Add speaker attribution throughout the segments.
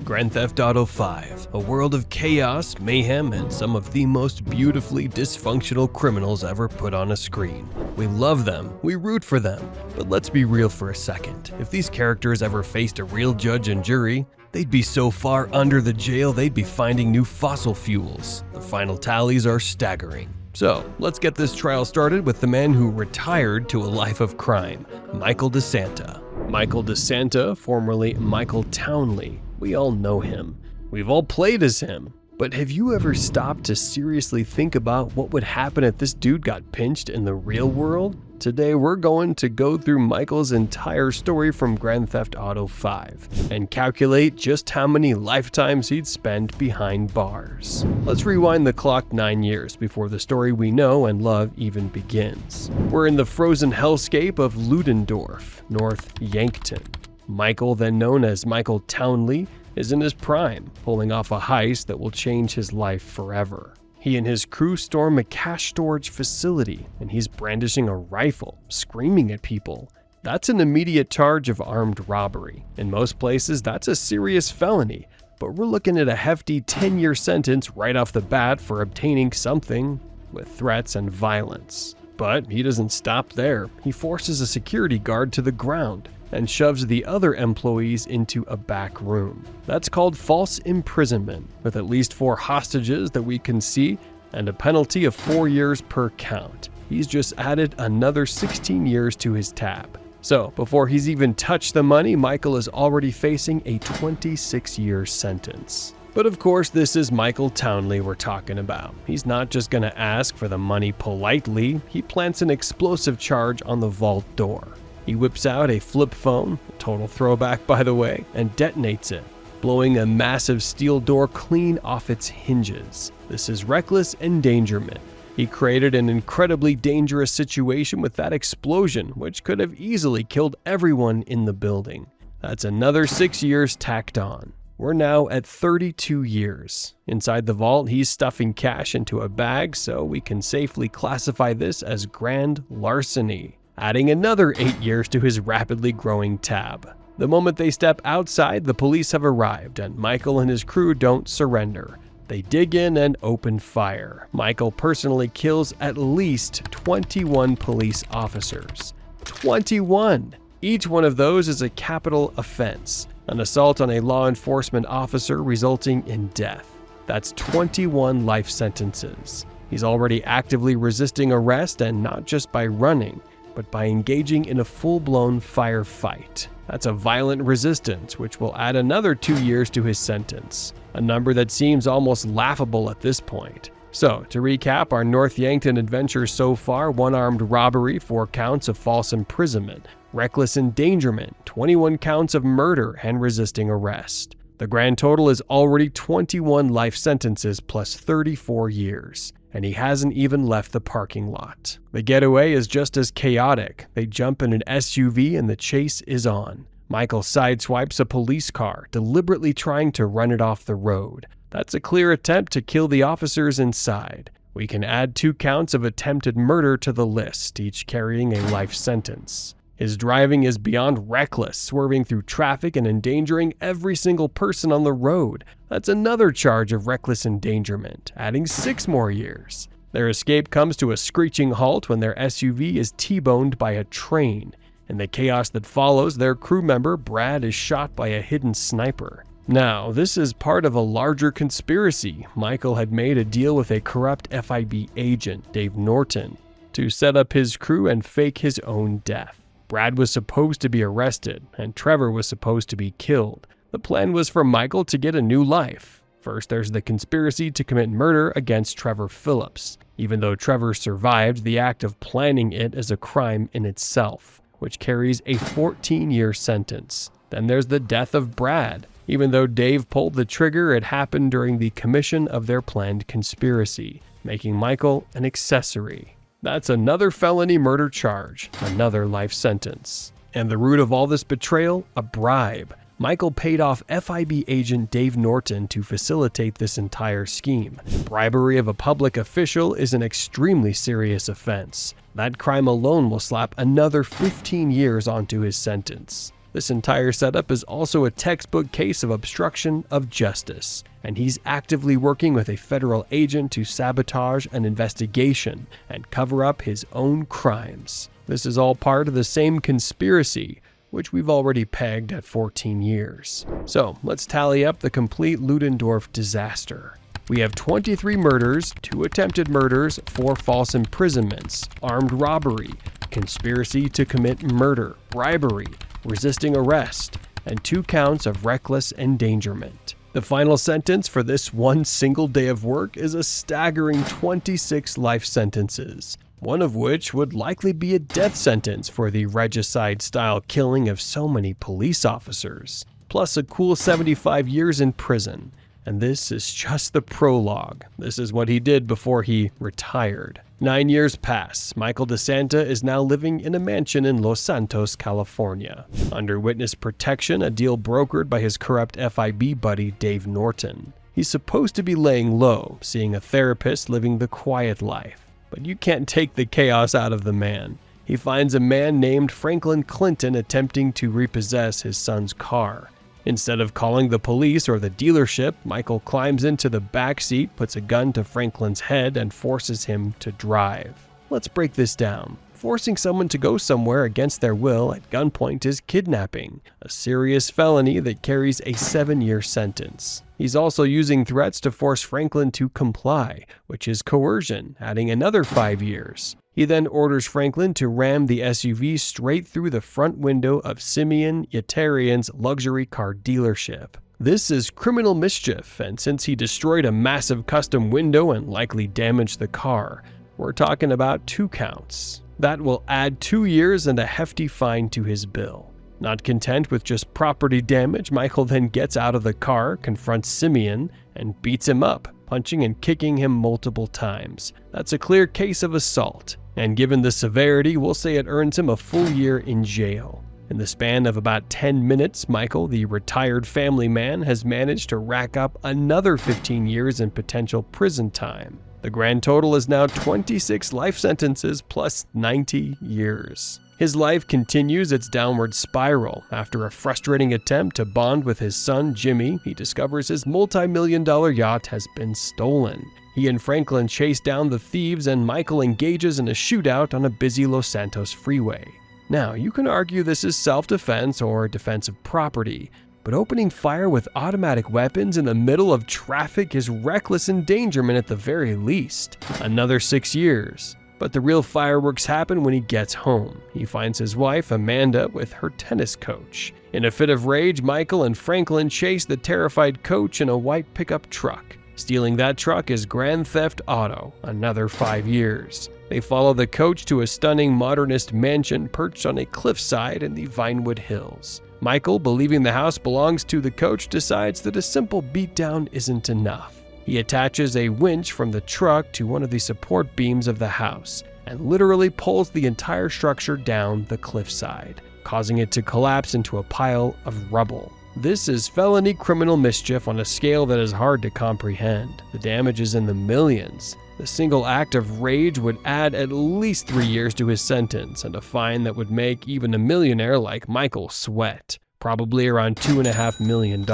Speaker 1: Grand Theft Auto 5, a world of chaos, mayhem, and some of the most beautifully dysfunctional criminals ever put on a screen. We love them, we root for them, but let's be real for a second. If these characters ever faced a real judge and jury, they'd be so far under the jail they'd be finding new fossil fuels. The final tallies are staggering. So, let's get this trial started with the man who retired to a life of crime, Michael DeSanta. Michael DeSanta, formerly Michael Townley. We all know him. We've all played as him. But have you ever stopped to seriously think about what would happen if this dude got pinched in the real world? Today we're going to go through Michael's entire story from Grand Theft Auto 5 and calculate just how many lifetimes he'd spend behind bars. Let's rewind the clock 9 years before the story we know and love even begins. We're in the frozen hellscape of Ludendorff, North Yankton. Michael, then known as Michael Townley, is in his prime, pulling off a heist that will change his life forever. He and his crew storm a cash storage facility, and he's brandishing a rifle, screaming at people. That's an immediate charge of armed robbery. In most places, that's a serious felony, but we're looking at a hefty 10-year sentence right off the bat for obtaining something with threats and violence. But he doesn't stop there. He forces a security guard to the ground and shoves the other employees into a back room. That's called false imprisonment, with at least 4 hostages that we can see and a penalty of 4 years per count. He's just added another 16 years to his tab. So before he's even touched the money, Michael is already facing a 26-year sentence. But of course, this is Michael Townley we're talking about. He's not just gonna ask for the money politely, he plants an explosive charge on the vault door. He whips out a flip phone, a total throwback by the way, and detonates it, blowing a massive steel door clean off its hinges. This is reckless endangerment. He created an incredibly dangerous situation with that explosion, which could have easily killed everyone in the building. That's another 6 years tacked on. We're now at 32 years. Inside the vault, he's stuffing cash into a bag, so we can safely classify this as grand larceny, adding another 8 years to his rapidly growing tab. The moment they step outside, the police have arrived, and Michael and his crew don't surrender. They dig in and open fire. Michael personally kills at least 21 police officers. 21! Each one of those is a capital offense, an assault on a law enforcement officer resulting in death. That's 21 life sentences. He's already actively resisting arrest, and not just by running, but by engaging in a full-blown firefight. That's a violent resistance, which will add another 2 years to his sentence, a number that seems almost laughable at this point. So, to recap our North Yankton adventure so far: 1 armed robbery, 4 counts of false imprisonment, reckless endangerment, 21 counts of murder, and resisting arrest. The grand total is already 21 life sentences plus 34 years. And he hasn't even left the parking lot. The getaway is just as chaotic. They jump in an SUV and the chase is on. Michael sideswipes a police car, deliberately trying to run it off the road. That's a clear attempt to kill the officers inside. We can add 2 counts of attempted murder to the list, each carrying a life sentence. His driving is beyond reckless, swerving through traffic and endangering every single person on the road. That's another charge of reckless endangerment, adding 6 more years. Their escape comes to a screeching halt when their SUV is T-boned by a train. In the chaos that follows, their crew member, Brad, is shot by a hidden sniper. Now, this is part of a larger conspiracy. Michael had made a deal with a corrupt FIB agent, Dave Norton, to set up his crew and fake his own death. Brad was supposed to be arrested, and Trevor was supposed to be killed. The plan was for Michael to get a new life. First, there's the conspiracy to commit murder against Trevor Phillips. Even though Trevor survived, the act of planning it is a crime in itself, which carries a 14-year sentence. Then there's the death of Brad. Even though Dave pulled the trigger, it happened during the commission of their planned conspiracy, making Michael an accessory. That's another felony murder charge, another life sentence. And the root of all this betrayal? A bribe. Michael paid off FIB agent Dave Norton to facilitate this entire scheme. Bribery of a public official is an extremely serious offense. That crime alone will slap another 15 years onto his sentence. This entire setup is also a textbook case of obstruction of justice, and he's actively working with a federal agent to sabotage an investigation and cover up his own crimes. This is all part of the same conspiracy, which we've already pegged at 14 years. So let's tally up the complete Ludendorff disaster. We have 23 murders, 2 attempted murders, 4 false imprisonments, armed robbery, conspiracy to commit murder, bribery, resisting arrest, and 2 counts of reckless endangerment. The final sentence for this one single day of work is a staggering 26 life sentences, one of which would likely be a death sentence for the regicide-style killing of so many police officers, plus a cool 75 years in prison. And this is just the prologue. This is what he did before he retired. 9 years pass. Michael DeSanta is now living in a mansion in Los Santos, California, under witness protection, a deal brokered by his corrupt FIB buddy Dave Norton. He's supposed to be laying low, seeing a therapist, living the quiet life. But you can't take the chaos out of the man. He finds a man named Franklin Clinton attempting to repossess his son's car. Instead of calling the police or the dealership, Michael climbs into the back seat, puts a gun to Franklin's head, and forces him to drive. Let's break this down. Forcing someone to go somewhere against their will at gunpoint is kidnapping, a serious felony that carries a 7-year sentence. He's also using threats to force Franklin to comply, which is coercion, adding another 5 years. He then orders Franklin to ram the SUV straight through the front window of Simeon Yetarian's luxury car dealership. This is criminal mischief, and since he destroyed a massive custom window and likely damaged the car, we're talking about 2 counts. That will add 2 years and a hefty fine to his bill. Not content with just property damage, Michael then gets out of the car, confronts Simeon, and beats him up, punching and kicking him multiple times. That's a clear case of assault, and given the severity, we'll say it earns him a full year in jail. In the span of about 10 minutes, Michael, the retired family man, has managed to rack up another 15 years in potential prison time. The grand total is now 26 life sentences plus 90 years. His life continues its downward spiral. After a frustrating attempt to bond with his son Jimmy, he discovers his multi-million-dollar yacht has been stolen. He and Franklin chase down the thieves, and Michael engages in a shootout on a busy Los Santos freeway. Now, you can argue this is self-defense or defense of property, but opening fire with automatic weapons in the middle of traffic is reckless endangerment at the very least. Another 6 years. But the real fireworks happen when he gets home. He finds his wife, Amanda, with her tennis coach. In a fit of rage, Michael and Franklin chase the terrified coach in a white pickup truck. Stealing that truck is grand theft auto, another 5 years. They follow the coach to a stunning modernist mansion perched on a cliffside in the Vinewood Hills. Michael, believing the house belongs to the coach, decides that a simple beatdown isn't enough. He attaches a winch from the truck to one of the support beams of the house and literally pulls the entire structure down the cliffside, causing it to collapse into a pile of rubble. This is felony criminal mischief on a scale that is hard to comprehend. The damage is in the millions. The single act of rage would add at least 3 years to his sentence, and a fine that would make even a millionaire like Michael sweat, probably around $2.5 million.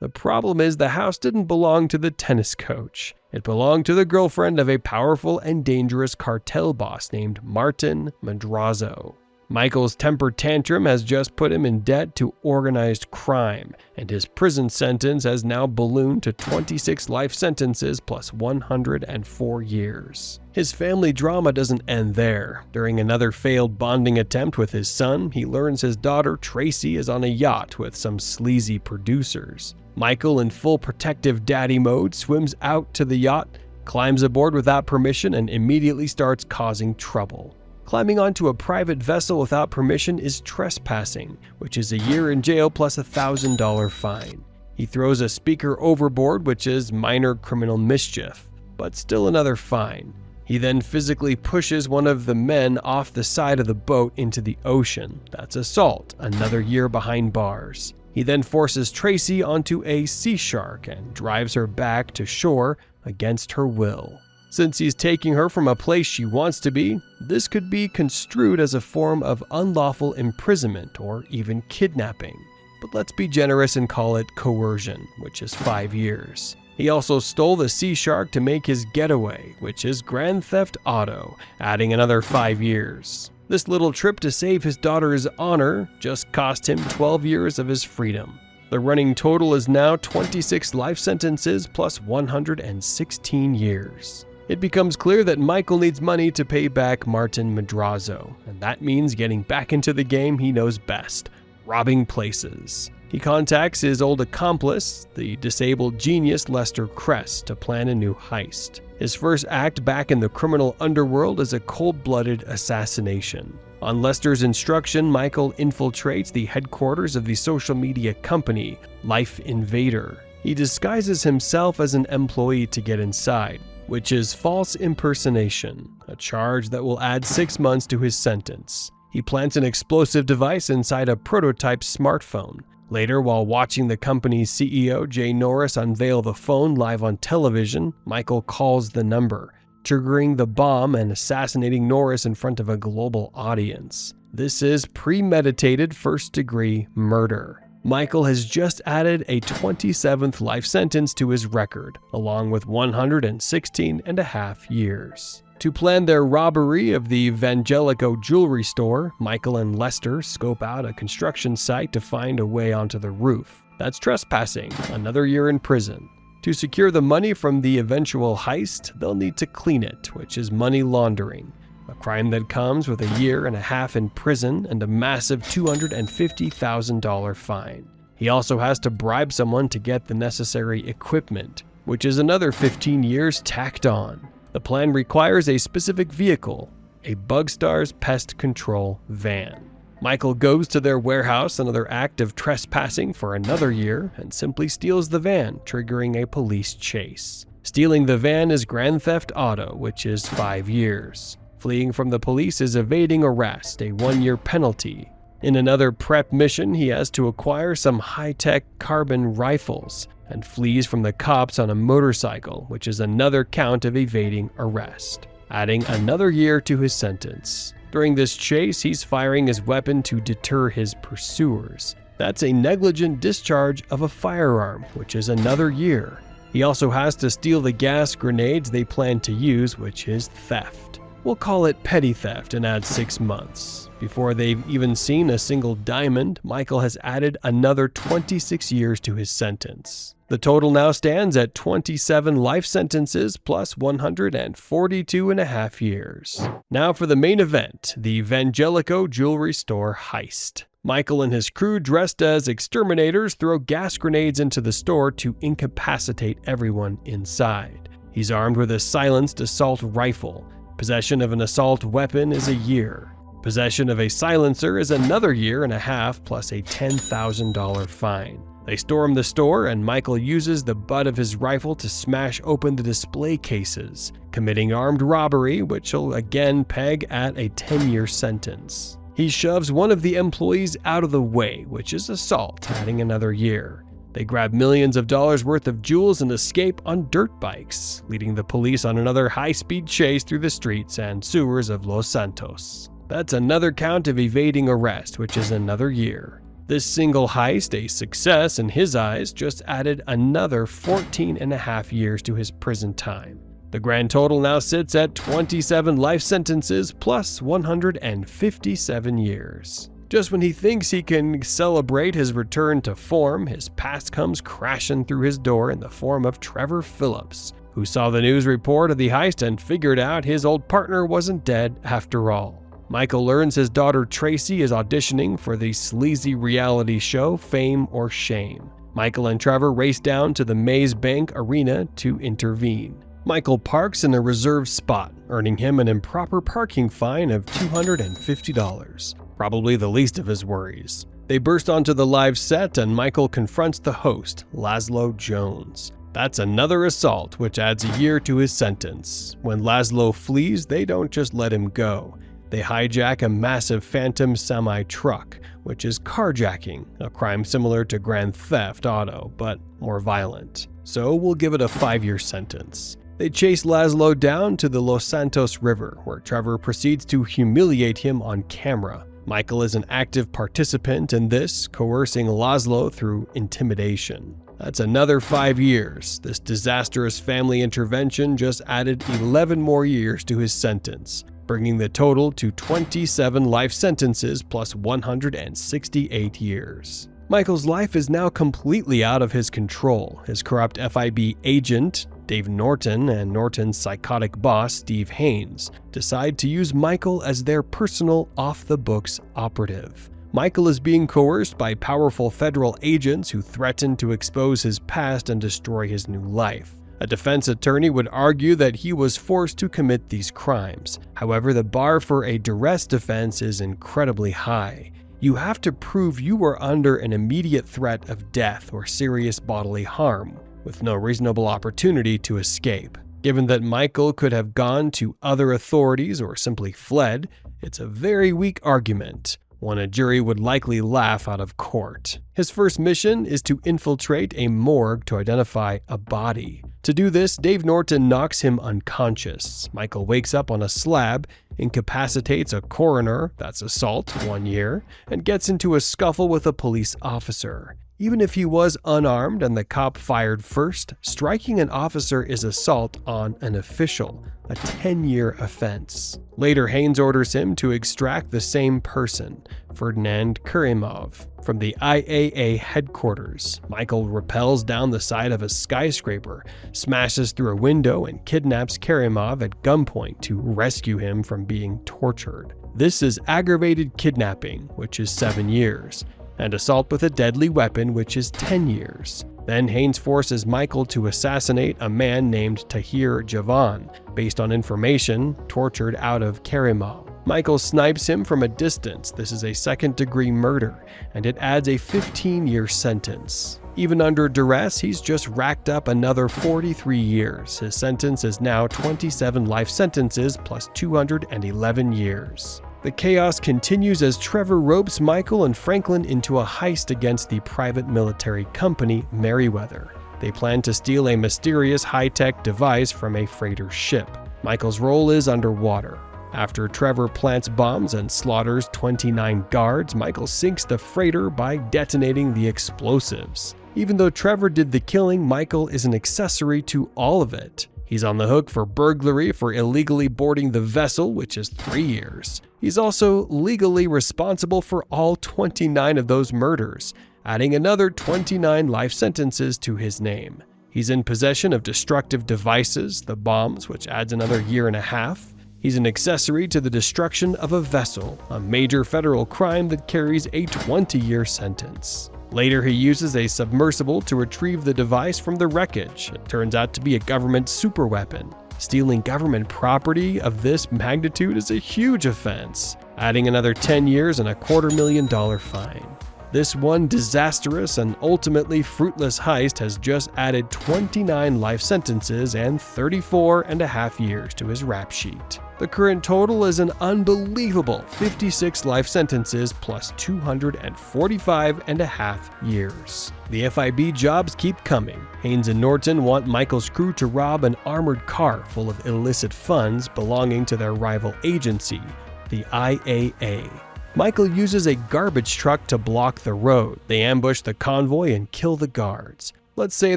Speaker 1: The problem is the house didn't belong to the tennis coach. It belonged to the girlfriend of a powerful and dangerous cartel boss named Martin Madrazo. Michael's temper tantrum has just put him in debt to organized crime, and his prison sentence has now ballooned to 26 life sentences plus 104 years. His family drama doesn't end there. During another failed bonding attempt with his son, he learns his daughter Tracy is on a yacht with some sleazy producers. Michael, in full protective daddy mode, swims out to the yacht, climbs aboard without permission, and immediately starts causing trouble. Climbing onto a private vessel without permission is trespassing, which is a year in jail plus a $1,000 fine. He throws a speaker overboard, which is minor criminal mischief, but still another fine. He then physically pushes one of the men off the side of the boat into the ocean. That's assault, another year behind bars. He then forces Tracy onto a sea shark and drives her back to shore against her will. Since he's taking her from a place she wants to be, this could be construed as a form of unlawful imprisonment or even kidnapping. But let's be generous and call it coercion, which is 5 years. He also stole the sea shark to make his getaway, which is grand theft auto, adding another 5 years. This little trip to save his daughter's honor just cost him 12 years of his freedom. The running total is now 26 life sentences plus 116 years. It becomes clear that Michael needs money to pay back Martin Madrazo, and that means getting back into the game he knows best, robbing places. He contacts his old accomplice, the disabled genius Lester Kress, to plan a new heist. His first act back in the criminal underworld is a cold-blooded assassination. On Lester's instruction, Michael infiltrates the headquarters of the social media company, Lifeinvader. He disguises himself as an employee to get inside, which is false impersonation, a charge that will add 6 months to his sentence. He plants an explosive device inside a prototype smartphone. Later, while watching the company's CEO, Jay Norris, unveil the phone live on television, Michael calls the number, triggering the bomb and assassinating Norris in front of a global audience. This is premeditated first-degree murder. Michael has just added a 27th life sentence to his record, along with 116.5 years. To plan their robbery of the Evangelico jewelry store, Michael and Lester scope out a construction site to find a way onto the roof. That's trespassing, another year in prison. To secure the money from the eventual heist, they'll need to clean it, which is money laundering, a crime that comes with 1.5 years in prison and a massive $250,000 fine. He also has to bribe someone to get the necessary equipment, which is another 15 years tacked on. The plan requires a specific vehicle, a Bugstar's pest control van. Michael goes to their warehouse, another act of trespassing for another year, and simply steals the van, triggering a police chase. Stealing the van is grand theft auto, which is 5 years. Fleeing from the police is evading arrest, a 1-year penalty. In another prep mission, he has to acquire some high-tech carbon rifles, and flees from the cops on a motorcycle, which is another count of evading arrest, adding another year to his sentence. During this chase, he's firing his weapon to deter his pursuers. That's a negligent discharge of a firearm, which is another year. He also has to steal the gas grenades they plan to use, which is theft. We'll call it petty theft and add 6 months. Before they've even seen a single diamond, Michael has added another 26 years to his sentence. The total now stands at 27 life sentences plus 142.5 years. Now for the main event, the Evangelico jewelry store heist. Michael and his crew, dressed as exterminators, throw gas grenades into the store to incapacitate everyone inside. He's armed with a silenced assault rifle. Possession of an assault weapon is 1 year. Possession of a silencer is another 1.5 years plus a $10,000 fine. They storm the store, and Michael uses the butt of his rifle to smash open the display cases, committing armed robbery, which will again peg at a 10-year sentence. He shoves one of the employees out of the way, which is assault, adding another year. They grab millions of dollars worth of jewels and escape on dirt bikes, leading the police on another high-speed chase through the streets and sewers of Los Santos. That's another count of evading arrest, which is another year. This single heist, a success in his eyes, just added another 14.5 years to his prison time. The grand total now sits at 27 life sentences plus 157 years. Just when he thinks he can celebrate his return to form, his past comes crashing through his door in the form of Trevor Phillips, who saw the news report of the heist and figured out his old partner wasn't dead after all. Michael learns his daughter Tracy is auditioning for the sleazy reality show Fame or Shame. Michael and Trevor race down to the Maze Bank Arena to intervene. Michael parks in a reserved spot, earning him an improper parking fine of $250, probably the least of his worries. They burst onto the live set, and Michael confronts the host, Laszlo Jones. That's another assault, which adds 1 year to his sentence. When Laszlo flees, they don't just let him go. They hijack a massive phantom semi-truck, which is carjacking, a crime similar to grand theft auto, but more violent. So we'll give it a 5-year sentence. They chase Laszlo down to the Los Santos River, where Trevor proceeds to humiliate him on camera. Michael is an active participant in this, coercing Laszlo through intimidation. That's another 5 years. This disastrous family intervention just added 11 more years to his sentence, bringing the total to 27 life sentences plus 168 years. Michael's life is now completely out of his control. His corrupt FIB agent, Dave Norton, and Norton's psychotic boss, Steve Haynes, decide to use Michael as their personal off-the-books operative. Michael is being coerced by powerful federal agents who threaten to expose his past and destroy his new life. A defense attorney would argue that he was forced to commit these crimes. However, the bar for a duress defense is incredibly high. You have to prove you were under an immediate threat of death or serious bodily harm, with no reasonable opportunity to escape. Given that Michael could have gone to other authorities or simply fled, it's a very weak argument, one a jury would likely laugh out of court. His first mission is to infiltrate a morgue to identify a body. To do this, Dave Norton knocks him unconscious. Michael wakes up on a slab, incapacitates a coroner, that's assault, 1 year, and gets into a scuffle with a police officer. Even if he was unarmed and the cop fired first, striking an officer is assault on an official, a 10-year offense. Later, Haynes orders him to extract the same person, Ferdinand Kerimov, from the IAA headquarters. Michael rappels down the side of a skyscraper, smashes through a window, and kidnaps Kerimov at gunpoint to rescue him from being tortured. This is aggravated kidnapping, which is 7 years, and assault with a deadly weapon, which is 10 years. Then Haynes forces Michael to assassinate a man named Tahir Javan, based on information tortured out of Kerimov. Michael snipes him from a distance. This is a second-degree murder, and it adds a 15-year sentence. Even under duress, he's just racked up another 43 years. His sentence is now 27 life sentences plus 211 years. The chaos continues as Trevor ropes Michael and Franklin into a heist against the private military company Merryweather. They plan to steal a mysterious high-tech device from a freighter ship. Michael's role is underwater. After Trevor plants bombs and slaughters 29 guards, Michael sinks the freighter by detonating the explosives. Even though Trevor did the killing, Michael is an accessory to all of it. He's on the hook for burglary for illegally boarding the vessel, which is 3 years. He's also legally responsible for all 29 of those murders, adding another 29 life sentences to his name. He's in possession of destructive devices, the bombs, which adds another 1.5 years. He's an accessory to the destruction of a vessel, a major federal crime that carries a 20-year sentence. Later, he uses a submersible to retrieve the device from the wreckage. It turns out to be a government superweapon. Stealing government property of this magnitude is a huge offense, adding another 10 years and a $250,000 fine. This one disastrous and ultimately fruitless heist has just added 29 life sentences and 34.5 years to his rap sheet. The current total is an unbelievable 56 life sentences plus 245.5 years. The FIB jobs keep coming. Haynes and Norton want Michael's crew to rob an armored car full of illicit funds belonging to their rival agency, the IAA. Michael uses a garbage truck to block the road. They ambush the convoy and kill the guards. Let's say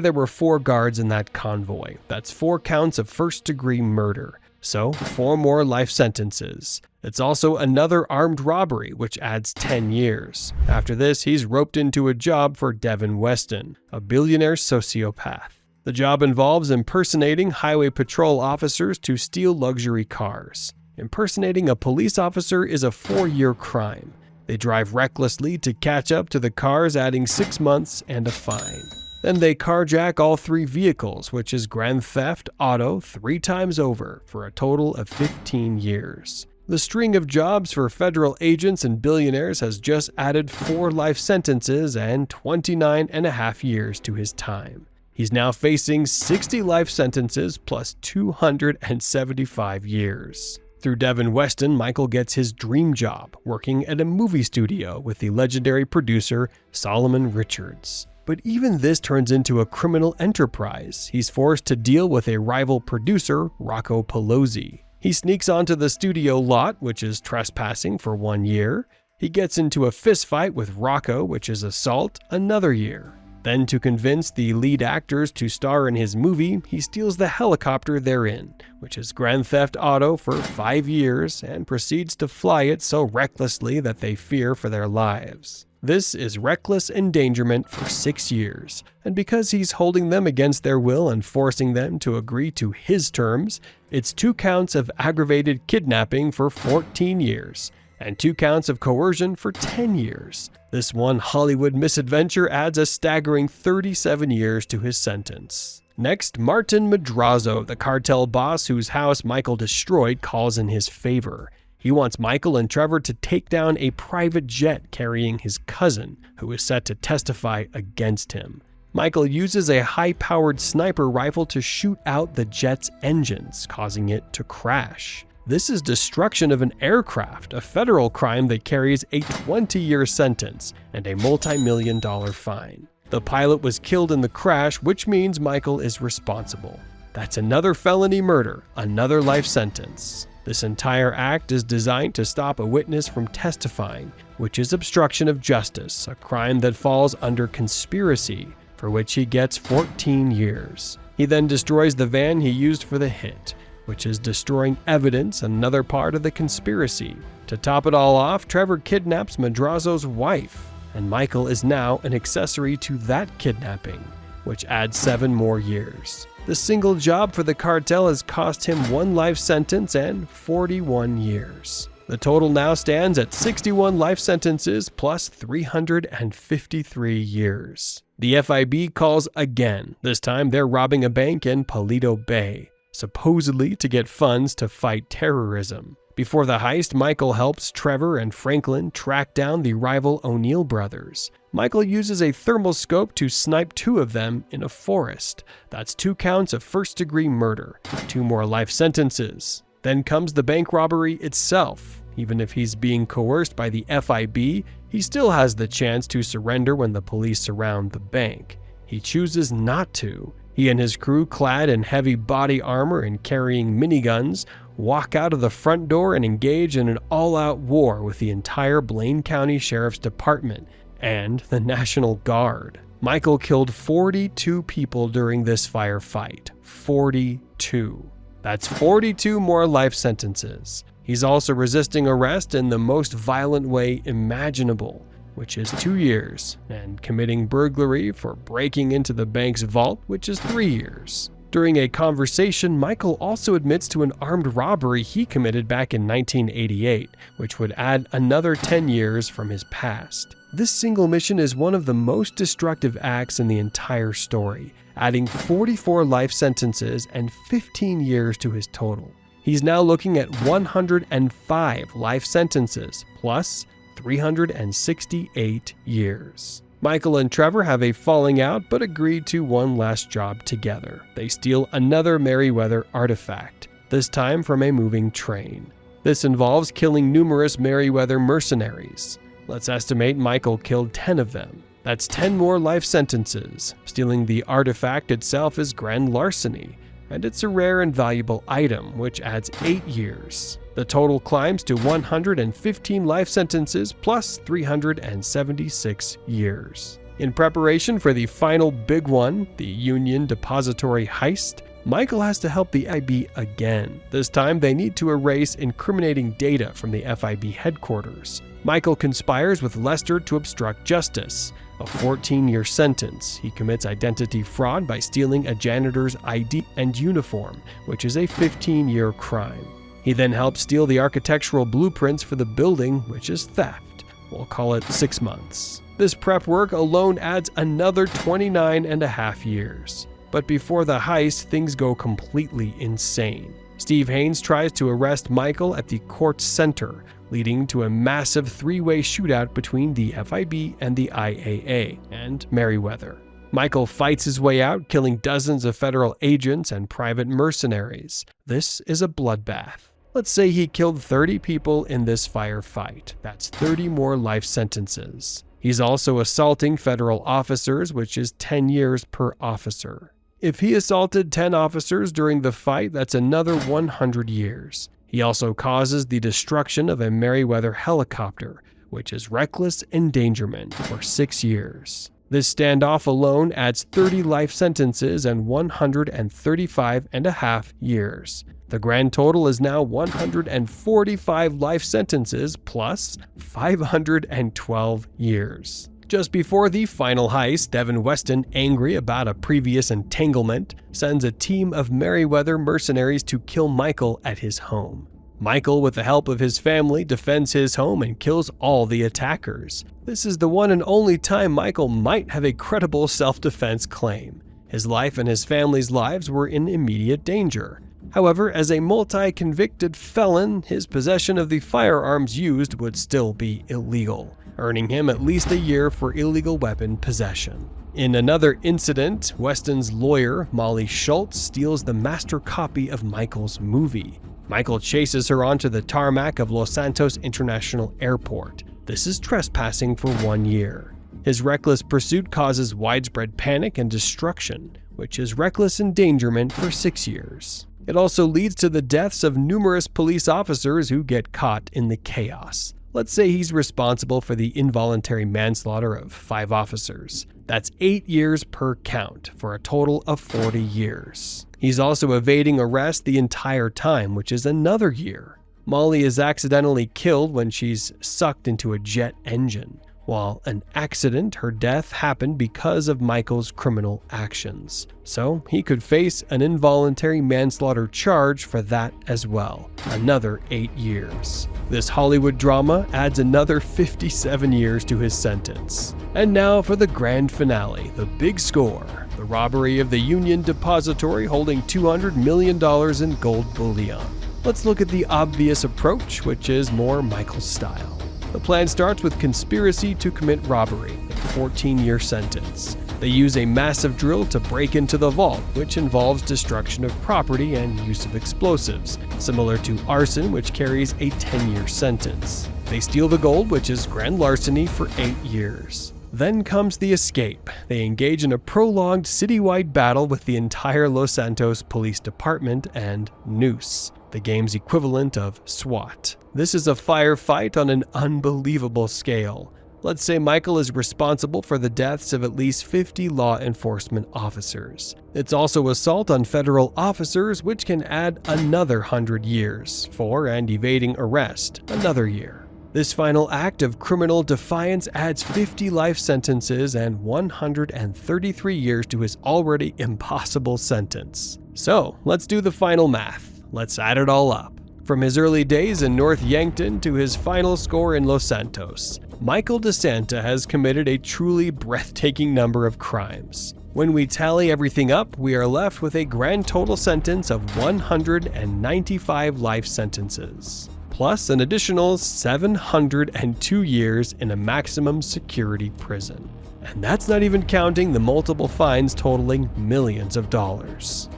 Speaker 1: there were 4 guards in that convoy. That's 4 counts of first-degree murder. So 4 more life sentences. It's also another armed robbery, which adds 10 years. After this, he's roped into a job for Devin Weston, a billionaire sociopath. The job involves impersonating highway patrol officers to steal luxury cars. Impersonating a police officer is a 4-year crime. They drive recklessly to catch up to the cars, adding 6 months and a fine. Then they carjack all 3 vehicles, which is grand theft auto 3 times over, for a total of 15 years. The string of jobs for federal agents and billionaires has just added 4 life sentences and 29.5 years to his time. He's now facing 60 life sentences plus 275 years. Through Devin Weston, Michael gets his dream job, working at a movie studio with the legendary producer Solomon Richards. But even this turns into a criminal enterprise. He's forced to deal with a rival producer, Rocco Pelosi. He sneaks onto the studio lot, which is trespassing, for 1 year. He gets into a fistfight with Rocco, which is assault, another year. Then, to convince the lead actors to star in his movie, he steals the helicopter they're in, which is Grand Theft Auto, for 5 years, and proceeds to fly it so recklessly that they fear for their lives. This is reckless endangerment for 6 years, and because he's holding them against their will and forcing them to agree to his terms, it's 2 counts of aggravated kidnapping for 14 years, and 2 counts of coercion for 10 years. This one Hollywood misadventure adds a staggering 37 years to his sentence. Next, Martin Madrazo, the cartel boss whose house Michael destroyed, calls in his favor. He wants Michael and Trevor to take down a private jet carrying his cousin, who is set to testify against him. Michael uses a high-powered sniper rifle to shoot out the jet's engines, causing it to crash. This is destruction of an aircraft, a federal crime that carries a 20-year sentence and a multi-million-dollar fine. The pilot was killed in the crash, which means Michael is responsible. That's another felony murder, another life sentence. This entire act is designed to stop a witness from testifying, which is obstruction of justice, a crime that falls under conspiracy, for which he gets 14 years. He then destroys the van he used for the hit, which is destroying evidence, another part of the conspiracy. To top it all off, Trevor kidnaps Madrazo's wife, and Michael is now an accessory to that kidnapping, which adds 7 more years. The single job for the cartel has cost him 1 life sentence and 41 years. The total now stands at 61 life sentences plus 353 years. The FIB calls again. This time they're robbing a bank in Paleto Bay, supposedly to get funds to fight terrorism. Before the heist, Michael helps Trevor and Franklin track down the rival O'Neill brothers. Michael uses a thermal scope to snipe 2 of them in a forest. That's 2 counts of first-degree murder, 2 more life sentences. Then comes the bank robbery itself. Even if he's being coerced by the FIB, he still has the chance to surrender when the police surround the bank. He chooses not to. He and his crew, clad in heavy body armor and carrying miniguns, walk out of the front door and engage in an all-out war with the entire Blaine County Sheriff's Department and the National Guard. Michael killed 42 people during this firefight. 42. That's 42 more life sentences. He's also resisting arrest in the most violent way imaginable, which is 2 years, and committing burglary for breaking into the bank's vault, which is 3 years. During a conversation, Michael also admits to an armed robbery he committed back in 1988, which would add another 10 years from his past. This single mission is one of the most destructive acts in the entire story, adding 44 life sentences and 15 years to his total. He's now looking at 105 life sentences, plus 368 years. Michael and Trevor have a falling out but agree to one last job together. They steal another Merryweather artifact, this time from a moving train. This involves killing numerous Merryweather mercenaries. Let's estimate Michael killed 10 of them. That's 10 more life sentences. Stealing the artifact itself is grand larceny, and it's a rare and valuable item, which adds 8 years. The total climbs to 115 life sentences plus 376 years. In preparation for the final big one, the Union Depository heist, Michael has to help the FIB again. This time they need to erase incriminating data from the FIB headquarters. Michael conspires with Lester to obstruct justice. A 14-year sentence. He commits identity fraud by stealing a janitor's ID and uniform, which is a 15-year crime. He then helps steal the architectural blueprints for the building, which is theft. We'll call it 6 months. This prep work alone adds another 29.5 years. But before the heist, things go completely insane. Steve Haynes tries to arrest Michael at the court center, leading to a massive 3-way shootout between the FIB and the IAA and Merryweather. Michael fights his way out, killing dozens of federal agents and private mercenaries. This is a bloodbath. Let's say he killed 30 people in this firefight. That's 30 more life sentences. He's also assaulting federal officers, which is 10 years per officer. If he assaulted 10 officers during the fight, that's another 100 years. He also causes the destruction of a Merryweather helicopter, which is reckless endangerment, for 6 years. This standoff alone adds 30 life sentences and 135.5 years. The grand total is now 145 life sentences plus 512 years. Just before the final heist, Weston, angry about a previous entanglement, sends a team of Merryweather mercenaries to kill Michael at his home. Michael, with the help of his family, defends his home and kills all the attackers. This is the one and only time Michael might have a credible self-defense claim. His life and his family's lives were in immediate danger. However, as a multi-convicted felon, his possession of the firearms used would still be illegal, earning him at least a year for illegal weapon possession. In another incident, Weston's lawyer, Molly Schultz, steals the master copy of Michael's movie. Michael chases her onto the tarmac of Los Santos International Airport. This is trespassing for 1 year. His reckless pursuit causes widespread panic and destruction, which is reckless endangerment for 6 years. It also leads to the deaths of numerous police officers who get caught in the chaos. Let's say he's responsible for the involuntary manslaughter of 5 officers. That's 8 years per count, for a total of 40 years. He's also evading arrest the entire time, which is another year. Molly is accidentally killed when she's sucked into a jet engine. While an accident, her death happened because of Michael's criminal actions. So he could face an involuntary manslaughter charge for that as well. Another 8 years. This Hollywood drama adds another 57 years to his sentence. And now for the grand finale, the big score. The robbery of the Union Depository holding $200 million in gold bullion. Let's look at the obvious approach, which is more Michael's style. The plan starts with conspiracy to commit robbery, a 14-year sentence. They use a massive drill to break into the vault, which involves destruction of property and use of explosives, similar to arson, which carries a 10-year sentence. They steal the gold, which is grand larceny, for 8 years. Then comes the escape. They engage in a prolonged citywide battle with the entire Los Santos Police Department and Noose, the game's equivalent of SWAT. This is a firefight on an unbelievable scale. Let's say Michael is responsible for the deaths of at least 50 law enforcement officers. It's also assault on federal officers, which can add another 100 years, for and evading arrest, another year. This final act of criminal defiance adds 50 life sentences and 133 years to his already impossible sentence. So, let's do the final math. Let's add it all up. From his early days in North Yankton to his final score in Los Santos, Michael DeSanta has committed a truly breathtaking number of crimes. When we tally everything up, we are left with a grand total sentence of 195 life sentences, plus an additional 702 years in a maximum security prison. And that's not even counting the multiple fines totaling millions of dollars.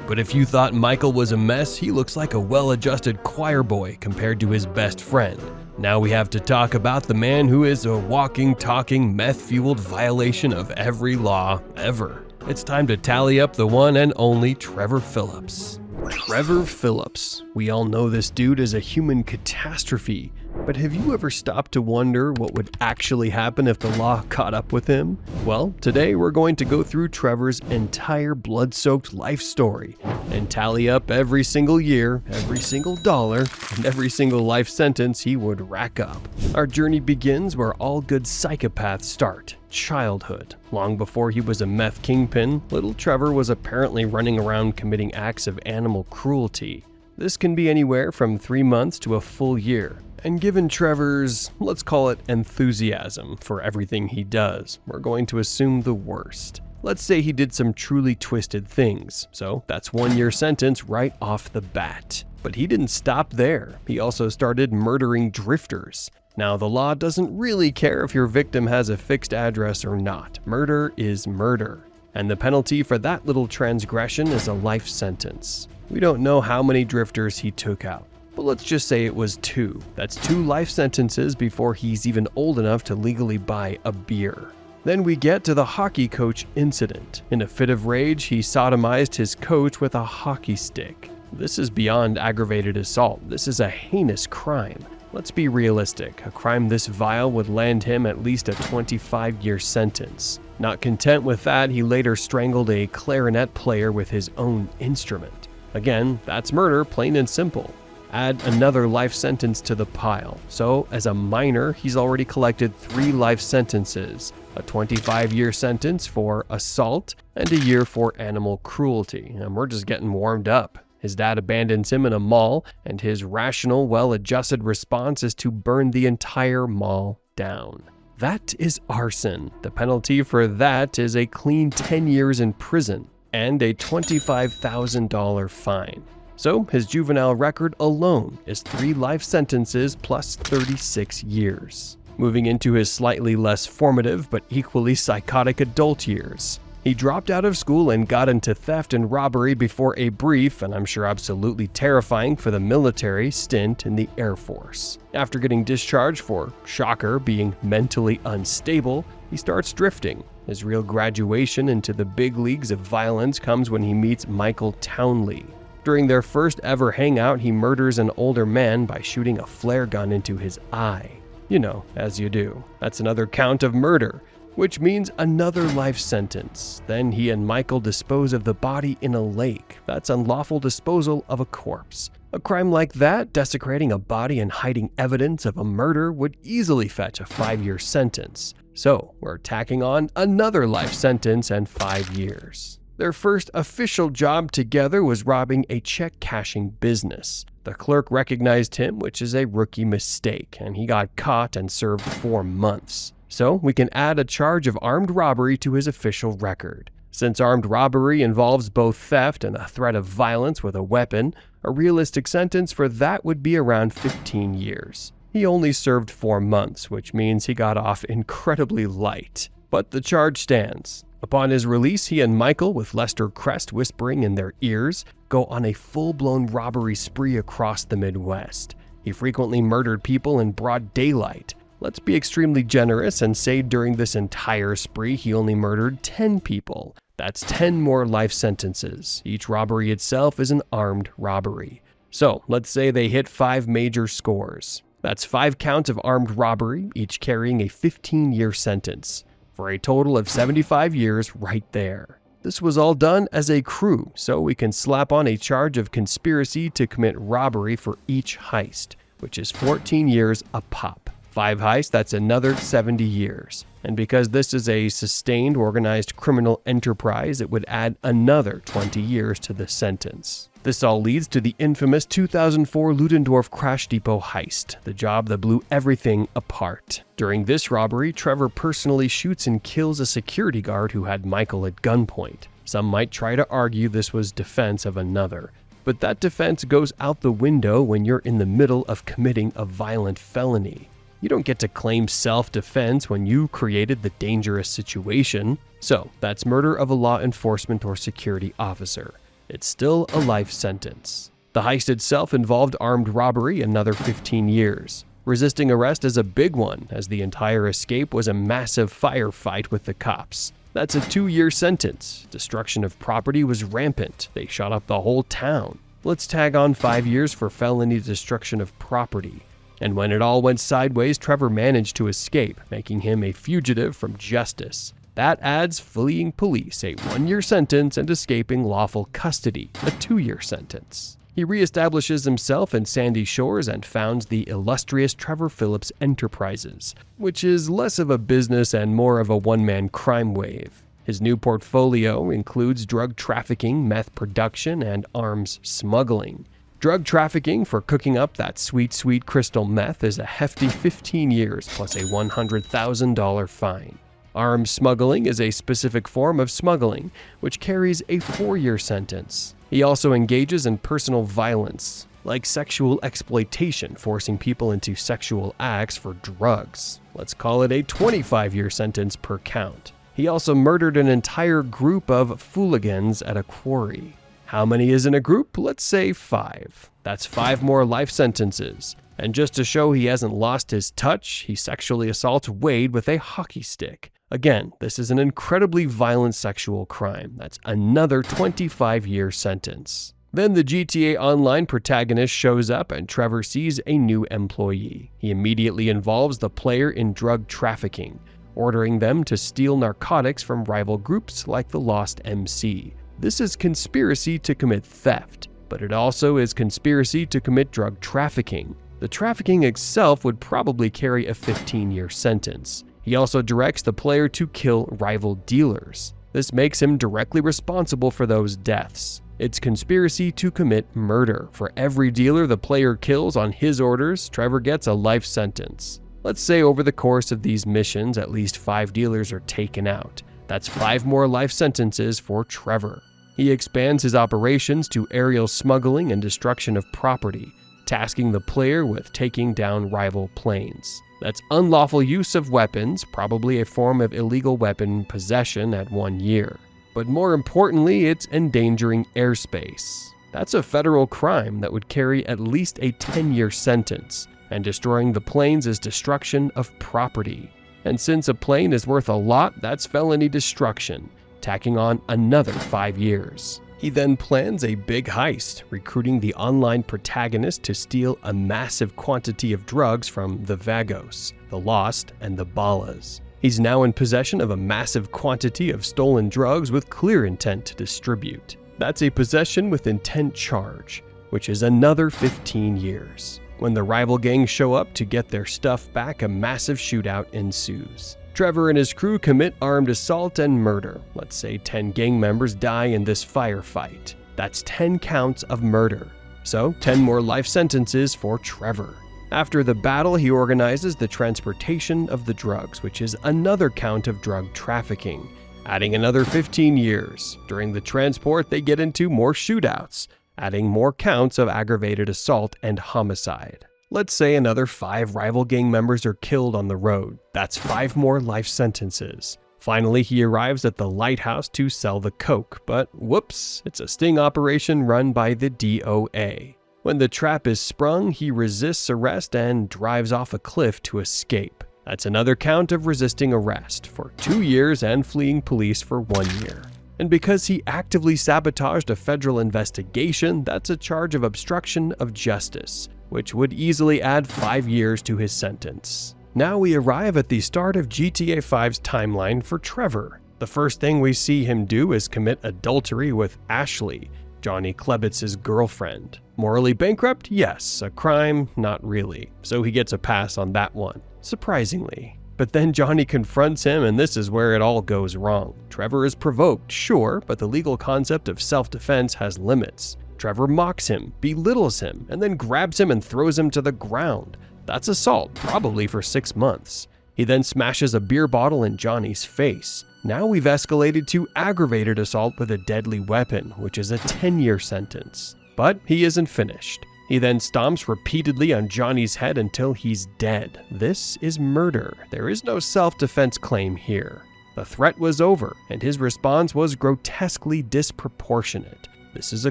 Speaker 1: But if you thought Michael was a mess, he looks like a well-adjusted choir boy compared to his best friend. Now we have to talk about the man who is a walking, talking, meth-fueled violation of every law ever. It's time to tally up the one and only Trevor Phillips. Trevor Phillips. We all know this dude is a human catastrophe, but have you ever stopped to wonder what would actually happen if the law caught up with him? Well, today we're going to go through Trevor's entire blood-soaked life story and tally up every single year, every single dollar, and every single life sentence he would rack up. Our journey begins where all good psychopaths start. Childhood. Long before he was a meth kingpin, little Trevor was apparently running around committing acts of animal cruelty. This can be anywhere from 3 months to a full year. And given Trevor's, let's call it enthusiasm for everything he does, we're going to assume the worst. Let's say he did some truly twisted things, so that's 1 year sentence right off the bat. But he didn't stop there. He also started murdering drifters. Now, the law doesn't really care if your victim has a fixed address or not. Murder is murder. And the penalty for that little transgression is a life sentence. We don't know how many drifters he took out. but let's just say it was 2. That's 2 life sentences before he's even old enough to legally buy a beer. Then we get to the hockey coach incident. In a fit of rage, he sodomized his coach with a hockey stick. This is beyond aggravated assault. This is a heinous crime. Let's be realistic. A crime this vile would land him at least a 25-year sentence. Not content with that, he later strangled a clarinet player with his own instrument. Again, that's murder, plain and simple. Add another life sentence to the pile. So, as a minor, he's already collected 3 life sentences. A 25-year sentence for assault and a year for animal cruelty. And we're just getting warmed up. His dad abandons him in a mall, and his rational, well-adjusted response is to burn the entire mall down. That is arson. The penalty for that is a clean 10 years in prison and a $25,000 fine. So his juvenile record alone is 3 life sentences plus 36 years. Moving into his slightly less formative but equally psychotic adult years. He dropped out of school and got into theft and robbery before a brief, and I'm sure absolutely terrifying for the military, stint in the Air Force. After getting discharged for, shocker, being mentally unstable, he starts drifting. His real graduation into the big leagues of violence comes when he meets Michael Townley. During their first ever hangout, he murders an older man by shooting a flare gun into his eye. You know, as you do. That's another count of murder, which means another life sentence. Then he and Michael dispose of the body in a lake. That's unlawful disposal of a corpse. A crime like that, desecrating a body and hiding evidence of a murder, would easily fetch a 5-year sentence. So we're tacking on another life sentence and 5 years. Their first official job together was robbing a check-cashing business. The clerk recognized him, which is a rookie mistake, and he got caught and served 4 months. So we can add a charge of armed robbery to his official record. Since armed robbery involves both theft and a threat of violence with a weapon, a realistic sentence for that would be around 15 years. He only served 4 months, which means he got off incredibly light. But the charge stands. Upon his release, he and Michael, with Lester Crest whispering in their ears, go on a full-blown robbery spree across the Midwest. He frequently murdered people in broad daylight. Let's be extremely generous and say during this entire spree he only murdered 10 people. That's 10 more life sentences. Each robbery itself is an armed robbery. So let's say they hit 5 major scores. That's 5 counts of armed robbery, each carrying a 15-year sentence, for a total of 75 years right there. This was all done as a crew, so we can slap on a charge of conspiracy to commit robbery for each heist, which is 14 years a pop. 5 heists, that's another 70 years. And because this is a sustained organized criminal enterprise, it would add another 20 years to the sentence. This all leads to the infamous 2004 Ludendorff Crash Depot heist, the job that blew everything apart. During this robbery, Trevor personally shoots and kills a security guard who had Michael at gunpoint. Some might try to argue this was defense of another, but that defense goes out the window when you're in the middle of committing a violent felony. You don't get to claim self-defense when you created the dangerous situation. So that's murder of a law enforcement or security officer. It's still a life sentence. The heist itself involved armed robbery, another 15 years. Resisting arrest is a big one, as the entire escape was a massive firefight with the cops. That's a 2-year sentence. Destruction of property was rampant. They shot up the whole town. Let's tag on 5 years for felony destruction of property. And when it all went sideways, Trevor managed to escape, making him a fugitive from justice. That adds fleeing police a 1-year sentence and escaping lawful custody, a 2-year sentence. He reestablishes himself in Sandy Shores and founds the illustrious Trevor Phillips Enterprises, which is less of a business and more of a one-man crime wave. His new portfolio includes drug trafficking, meth production, and arms smuggling. Drug trafficking for cooking up that sweet, sweet crystal meth is a hefty 15 years plus a $100,000 fine. Arms smuggling is a specific form of smuggling, which carries a 4-year sentence. He also engages in personal violence, like sexual exploitation, forcing people into sexual acts for drugs. Let's call it a 25-year sentence per count. He also murdered an entire group of fooligans at a quarry. How many is in a group? Let's say 5. That's 5 more life sentences. And just to show he hasn't lost his touch, he sexually assaults Wade with a hockey stick. Again, this is an incredibly violent sexual crime. That's another 25-year sentence. Then the GTA Online protagonist shows up and Trevor sees a new employee. He immediately involves the player in drug trafficking, ordering them to steal narcotics from rival groups like the Lost MC. This is conspiracy to commit theft, but it also is conspiracy to commit drug trafficking. The trafficking itself would probably carry a 15-year sentence. He also directs the player to kill rival dealers. This makes him directly responsible for those deaths. It's conspiracy to commit murder. For every dealer the player kills on his orders, Trevor gets a life sentence. Let's say over the course of these missions, at least 5 dealers are taken out. That's 5 more life sentences for Trevor. He expands his operations to aerial smuggling and destruction of property, tasking the player with taking down rival planes. That's unlawful use of weapons, probably a form of illegal weapon possession at 1 year. But more importantly, it's endangering airspace. That's a federal crime that would carry at least a 10-year sentence, and destroying the planes is destruction of property. And since a plane is worth a lot, that's felony destruction, tacking on another 5 years. He then plans a big heist, recruiting the online protagonist to steal a massive quantity of drugs from the Vagos, the Lost, and the Ballas. He's now in possession of a massive quantity of stolen drugs with clear intent to distribute. That's a possession with intent charge, which is another 15 years. When the rival gangs show up to get their stuff back, a massive shootout ensues. Trevor and his crew commit armed assault and murder. Let's say 10 gang members die in this firefight. That's 10 counts of murder. So 10 more life sentences for Trevor. After the battle, he organizes the transportation of the drugs, which is another count of drug trafficking, adding another 15 years. During the transport, they get into more shootouts, adding more counts of aggravated assault and homicide. Let's say another 5 rival gang members are killed on the road. That's 5 more life sentences. Finally, he arrives at the lighthouse to sell the coke, but whoops, it's a sting operation run by the DOA. When the trap is sprung, he resists arrest and drives off a cliff to escape. That's another count of resisting arrest for 2 years and fleeing police for 1 year. And because he actively sabotaged a federal investigation, that's a charge of obstruction of justice, which would easily add 5 years to his sentence. Now we arrive at the start of GTA 5's timeline for Trevor. The first thing we see him do is commit adultery with Ashley, Johnny Klebitz's girlfriend. Morally bankrupt? Yes. A crime? Not really. So he gets a pass on that one, surprisingly. But then Johnny confronts him, and this is where it all goes wrong. Trevor is provoked, sure, but the legal concept of self-defense has limits. Trevor mocks him, belittles him, and then grabs him and throws him to the ground. That's assault, probably for 6 months. He then smashes a beer bottle in Johnny's face. Now we've escalated to aggravated assault with a deadly weapon, which is a 10-year sentence. But he isn't finished. He then stomps repeatedly on Johnny's head until he's dead. This is murder. There is no self-defense claim here. The threat was over, and his response was grotesquely disproportionate. This is a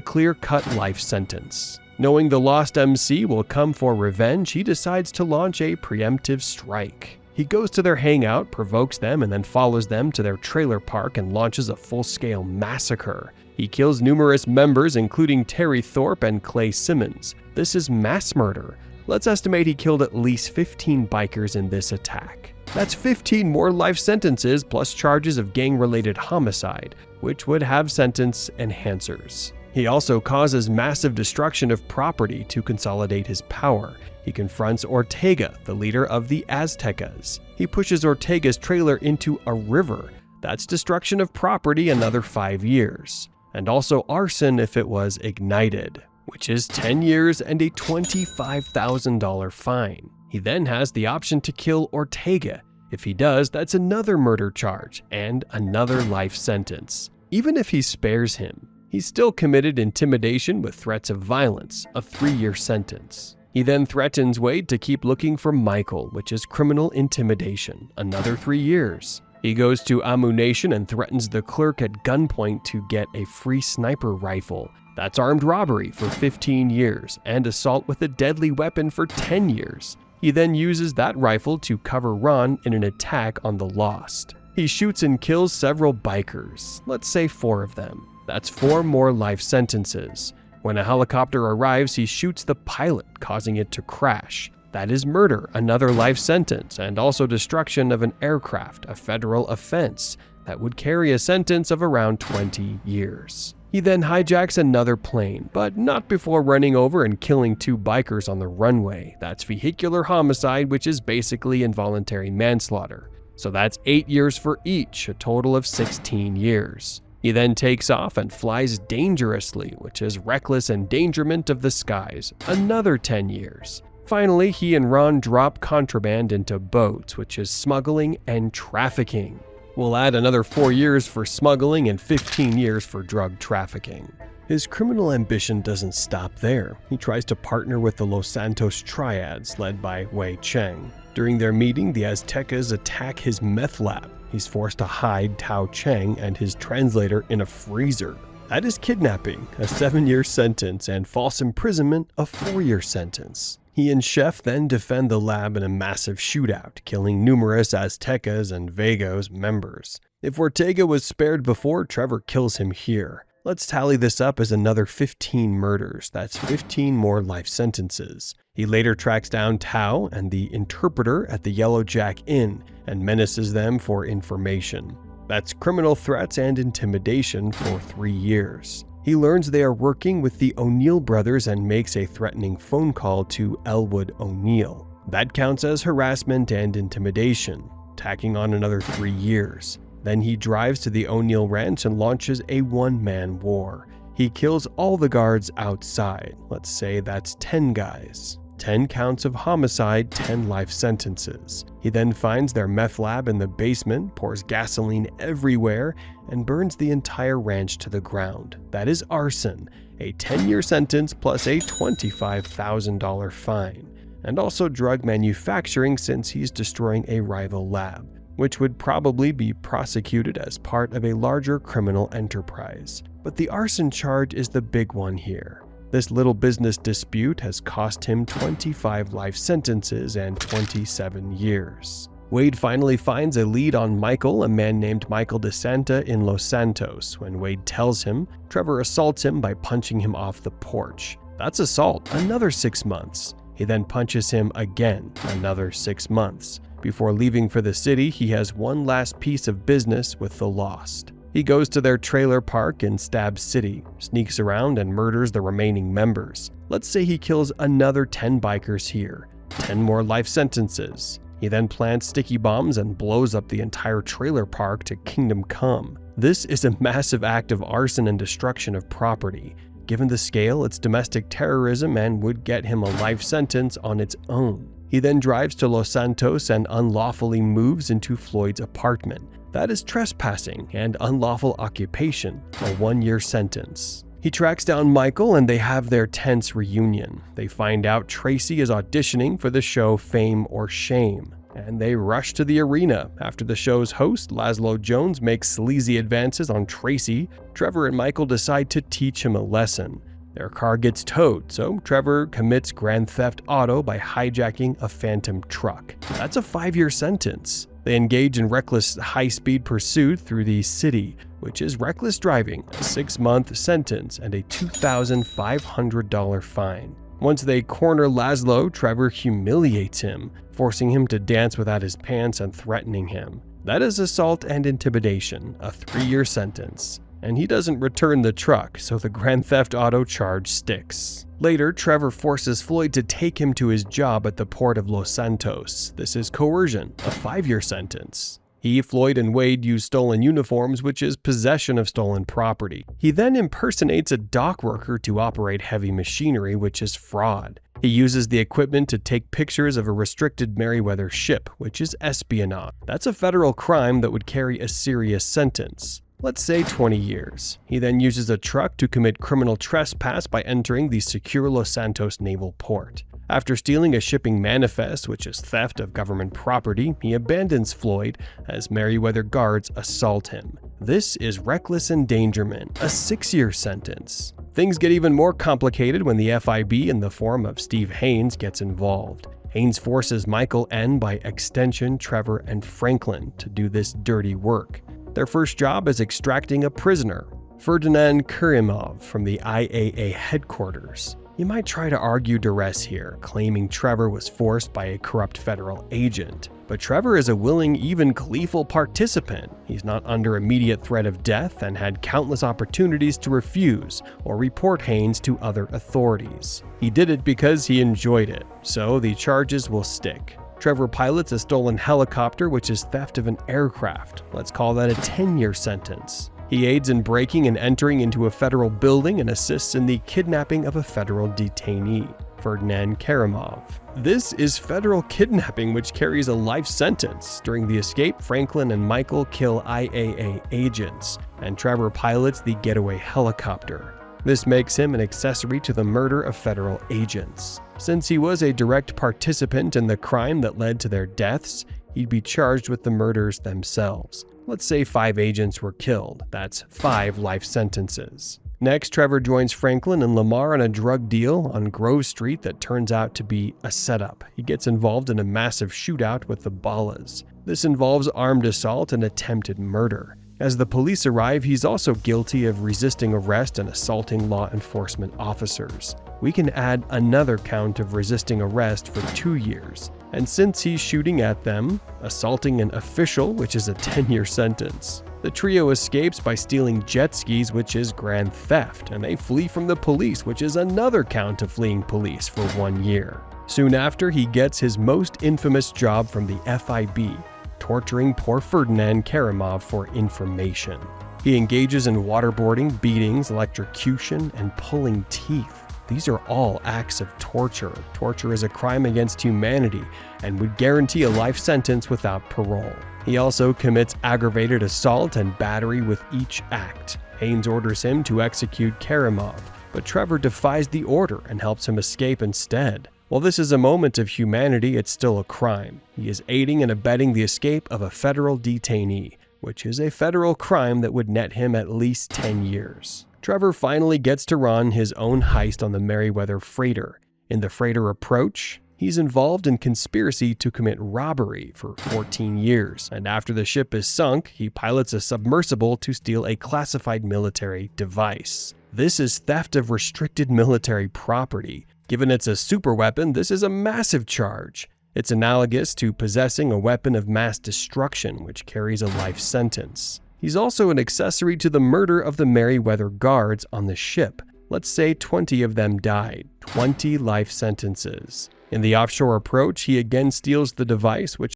Speaker 1: clear-cut life sentence. Knowing the Lost MC will come for revenge, he decides to launch a preemptive strike. He goes to their hangout, provokes them, and then follows them to their trailer park and launches a full-scale massacre. He kills numerous members, including Terry Thorpe and Clay Simmons. This is mass murder. Let's estimate he killed at least 15 bikers in this attack. That's 15 more life sentences plus charges of gang-related homicide, which would have sentence enhancers. He also causes massive destruction of property to consolidate his power. He confronts Ortega, the leader of the Aztecas. He pushes Ortega's trailer into a river. That's destruction of property, another 5 years. And also arson if it was ignited, which is 10 years and a $25,000 fine. He then has the option to kill Ortega. If he does, that's another murder charge and another life sentence. Even if he spares him, he's still committed intimidation with threats of violence, a 3-year sentence. He then threatens Wade to keep looking for Michael, which is criminal intimidation, another 3 years. He goes to Ammunition and threatens the clerk at gunpoint to get a free sniper rifle, That's armed robbery for 15 years and assault with a deadly weapon for 10 years. He then uses that rifle to cover Ron in an attack on the Lost. He shoots and kills several bikers, let's say 4 of them. That's 4 more life sentences. When a helicopter arrives, he shoots the pilot, causing it to crash. That is murder, another life sentence, and also destruction of an aircraft, a federal offense that would carry a sentence of around 20 years. He then hijacks another plane, but not before running over and killing 2 bikers on the runway. That's vehicular homicide, which is basically involuntary manslaughter. So that's 8 years for each, a total of 16 years. He then takes off and flies dangerously, which is reckless endangerment of the skies, another 10 years. Finally, he and Ron drop contraband into boats, which is smuggling and trafficking. We'll add another 4 years for smuggling and 15 years for drug trafficking. His criminal ambition doesn't stop there. He tries to partner with the Los Santos triads led by Wei Cheng. During their meeting, the Aztecas attack his meth lab. He's forced to hide Tao Cheng and his translator in a freezer. That is kidnapping, a 7-year sentence, and false imprisonment, a 4-year sentence. He and Chef then defend the lab in a massive shootout, killing numerous Aztecas and Vagos members. If Ortega was spared before, Trevor kills him here. Let's tally this up as another 15 murders. That's 15 more life sentences. He later tracks down Tao and the interpreter at the Yellow Jack Inn and menaces them for information. That's criminal threats and intimidation for 3 years. He learns they are working with the O'Neill brothers and makes a threatening phone call to Elwood O'Neill. That counts as harassment and intimidation, tacking on another 3 years. Then he drives to the O'Neill ranch and launches a one-man war. He kills all the guards outside. Let's say that's 10 guys. 10 counts of homicide, 10 life sentences. He then finds their meth lab in the basement, pours gasoline everywhere, and burns the entire ranch to the ground. That is arson, a 10-year sentence plus a $25,000 fine. And also drug manufacturing, since he's destroying a rival lab, which would probably be prosecuted as part of a larger criminal enterprise. But the arson charge is the big one here. This little business dispute has cost him 25 life sentences and 27 years. Wade finally finds a lead on Michael, a man named Michael DeSanta in Los Santos. When Wade tells him, Trevor assaults him by punching him off the porch. That's assault, another 6 months. He then punches him again, another 6 months. Before leaving for the city, he has one last piece of business with the Lost. He goes to their trailer park in Stab City, sneaks around and murders the remaining members. Let's say he kills another 10 bikers here, 10 more life sentences. He then plants sticky bombs and blows up the entire trailer park to Kingdom Come. This is a massive act of arson and destruction of property. Given the scale, it's domestic terrorism and would get him a life sentence on its own. He then drives to Los Santos and unlawfully moves into Floyd's apartment. That is trespassing and unlawful occupation, a 1-year sentence. He tracks down Michael and they have their tense reunion. They find out Tracy is auditioning for the show Fame or Shame, and they rush to the arena. After the show's host, Laszlo Jones, makes sleazy advances on Tracy, Trevor and Michael decide to teach him a lesson. Their car gets towed, so Trevor commits grand theft auto by hijacking a phantom truck. That's a 5-year sentence. They engage in reckless high-speed pursuit through the city, which is reckless driving, a 6-month sentence, and a $2,500 fine. Once they corner Laszlo, Trevor humiliates him, forcing him to dance without his pants and threatening him. That is assault and intimidation, a 3-year sentence. And he doesn't return the truck, so the grand theft auto charge sticks. Later, Trevor forces Floyd to take him to his job at the port of Los Santos. This is coercion, a 5-year sentence. He, Floyd, and Wade use stolen uniforms, which is possession of stolen property. He then impersonates a dock worker to operate heavy machinery, which is fraud. He uses the equipment to take pictures of a restricted Merryweather ship, which is espionage. That's a federal crime that would carry a serious sentence. Let's say 20 years. He then uses a truck to commit criminal trespass by entering the secure Los Santos naval port. After stealing a shipping manifest, which is theft of government property, he abandons Floyd as Merryweather guards assault him. This is reckless endangerment, a 6-year sentence. Things get even more complicated when the FIB in the form of Steve Haynes gets involved. Haynes forces Michael and, by extension, Trevor and Franklin to do this dirty work. Their first job is extracting a prisoner, Ferdinand Kerimov, from the IAA headquarters. You might try to argue duress here, claiming Trevor was forced by a corrupt federal agent. But Trevor is a willing, even gleeful participant. He's not under immediate threat of death and had countless opportunities to refuse or report Haynes to other authorities. He did it because he enjoyed it, so the charges will stick. Trevor pilots a stolen helicopter, which is theft of an aircraft. Let's call that a 10-year sentence. He aids in breaking and entering into a federal building and assists in the kidnapping of a federal detainee, Ferdinand Kerimov. This is federal kidnapping, which carries a life sentence. During the escape, Franklin and Michael kill IAA agents, and Trevor pilots the getaway helicopter. This makes him an accessory to the murder of federal agents. Since he was a direct participant in the crime that led to their deaths, he'd be charged with the murders themselves. Let's say 5 agents were killed. That's 5 life sentences. Next, Trevor joins Franklin and Lamar on a drug deal on Grove Street that turns out to be a setup. He gets involved in a massive shootout with the Ballas. This involves armed assault and attempted murder. As the police arrive, he's also guilty of resisting arrest and assaulting law enforcement officers. We can add another count of resisting arrest for 2 years. And since he's shooting at them, assaulting an official, which is a 10-year sentence. The trio escapes by stealing jet skis, which is grand theft, and they flee from the police, which is another count of fleeing police for 1 year. Soon after, he gets his most infamous job from the FIB, torturing poor Ferdinand Kerimov for information. He engages in waterboarding, beatings, electrocution, and pulling teeth. These are all acts of torture. Torture is a crime against humanity and would guarantee a life sentence without parole. He also commits aggravated assault and battery with each act. Haynes orders him to execute Kerimov, but Trevor defies the order and helps him escape instead. While this is a moment of humanity, it's still a crime. He is aiding and abetting the escape of a federal detainee, which is a federal crime that would net him at least 10 years. Trevor finally gets to run his own heist on the Merryweather freighter. In the freighter approach, he's involved in conspiracy to commit robbery for 14 years, and after the ship is sunk, he pilots a submersible to steal a classified military device. This is theft of restricted military property. Given it's a superweapon, this is a massive charge. It's analogous to possessing a weapon of mass destruction, which carries a life sentence. He's also an accessory to the murder of the Merryweather guards on the ship. Let's say 20 of them died, 20 life sentences. In the offshore approach, he again steals the device, which